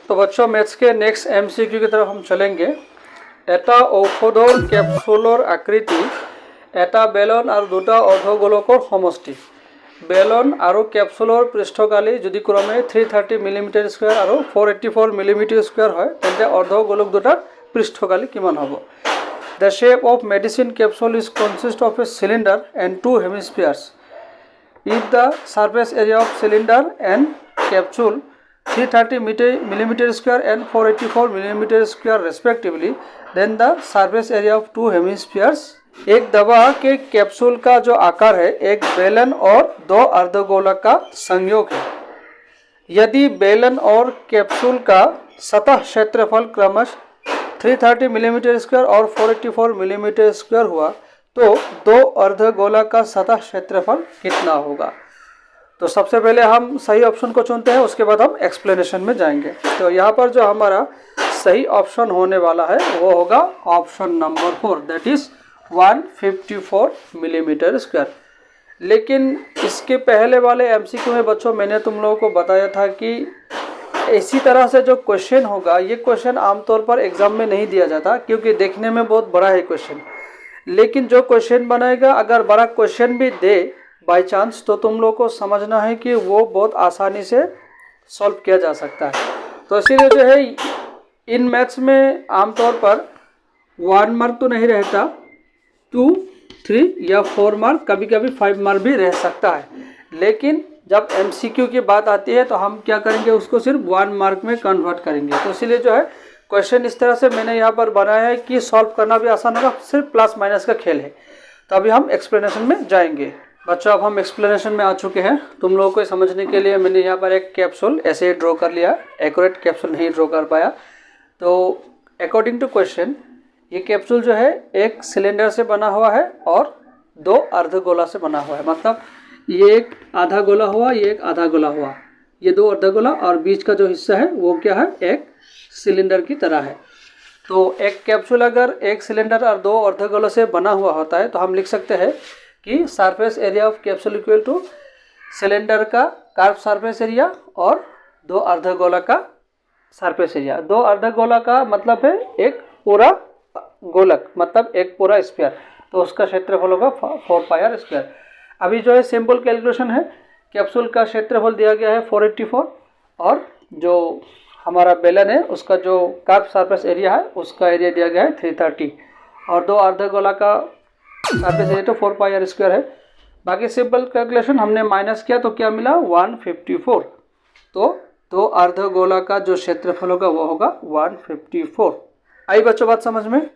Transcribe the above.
तो बच्चों मैथ्स के नेक्स्ट एमसीक्यू की तरफ हम चलेंगे। एटा औषधर कैप्सुलर आकृति एटा बेलन और दुटा अर्धगोलकर समष्टि। बेलन और कैप्सुलर पृष्ठकाली यदि क्रमे 330 मिलीमीटर स्क्वायर और 484 मिलीमीटर स्क्वायर है तेंते अर्धगोलक दुटार पृष्ठकाली किमान हबो। The shape of medicine capsule is consist of a cylinder and two hemispheres. If the surface area of cylinder and capsule 330 millimeter square and 484 millimeter square respectively, then the surface area of two hemispheres. एक दवा के capsule का जो आकार है एक बेलन और दो अर्धगोलक का संयोग है। यदि बेलन और कैप्सूल का सतह क्षेत्रफल क्रमश 330 मिलीमीटर स्क्वायर और 484 मिलीमीटर स्क्वायर हुआ तो दो अर्धगोलक का सतह क्षेत्रफल कितना होगा। तो सबसे पहले हम सही ऑप्शन को चुनते हैं, उसके बाद हम एक्सप्लेनेशन में जाएंगे। तो यहाँ पर जो हमारा सही ऑप्शन होने वाला है वो होगा option number 4, that is 154 millimetre square. लेकिन इसके पहले वाले एमसीक्यू में बच्चों मैंने तुम लोगों को बताया था कि इसी तरह से जो क्वेश्चन होगा ये क्वेश्चन आमतौर पर एग्जाम में नहीं दिया जाता क्योंकि देखने में बहुत बड़ा है क्वेश्चन। लेकिन जो क्वेश्चन बनाएगा अगर बड़ा क्वेश्चन भी दे बाय चांस तो तुम लोग को समझना है कि वो बहुत आसानी से सॉल्व किया जा सकता है। तो इसीलिए जो है इन मैथ्स में आमतौर पर 1 मार्क तो नहीं रहता, 2, 3 या 4 मार्क, कभी कभी 5 मार्क भी रह सकता है। लेकिन जब एमसीक्यू की बात आती है तो हम क्या करेंगे, उसको सिर्फ 1 मार्क में कन्वर्ट करेंगे। तो इसीलिए जो है क्वेश्चन इस तरह से मैंने यहाँ पर बनाया है कि सॉल्व करना भी आसान होगा, सिर्फ प्लस माइनस का खेल है। तो अभी हम एक्सप्लेनेशन में जाएंगे। बच्चों अब हम एक्सप्लेनेशन में आ चुके हैं। तुम लोगों को समझने के लिए मैंने यहाँ पर एक कैप्सूल ऐसे ड्रॉ कर लिया, एक्यूरेट कैप्सूल नहीं ड्रॉ कर पाया। तो अकॉर्डिंग टू क्वेश्चन ये कैप्सूल जो है एक सिलेंडर से बना हुआ है और दो अर्धगोला से बना हुआ है। मतलब ये एक आधा गोला हुआ, ये एक आधा गोला हुआ, ये दो अर्धगोला और बीच का जो हिस्सा है वो क्या है, एक सिलेंडर की तरह है। तो एक कैप्सूल अगर एक सिलेंडर और दो अर्धगोलों से बना हुआ होता है तो हम लिख सकते हैं कि surface area of capsule equal two cylinder का कर्व सरफेस एरिया और दो अर्धगोला का सरफेस एरिया। दो अर्धगोला का मतलब है एक पूरा गोलक, मतलब एक पूरा स्फीयर, तो उसका क्षेत्रफल होगा 4 पाई आर स्क्वायर। अभी जो है सिंपल कैलकुलेशन है, कैप्सूल का क्षेत्रफल दिया गया है 484 और जो हमारा बेलन है उसका जो कर्व सरफेस एरिया है उसका एरिया दिया गया है 330 और दो अर्धगोला का सरफेस एरिया तो 4 पाई आर स्क्वायर है। बाकी सिंपल कैलकुलेशन हमने माइनस किया तो क्या मिला, 154। तो दो अर्धगोला का जो क्षेत्रफल होगा वो होगा 154। आई बच्चों बात समझ में।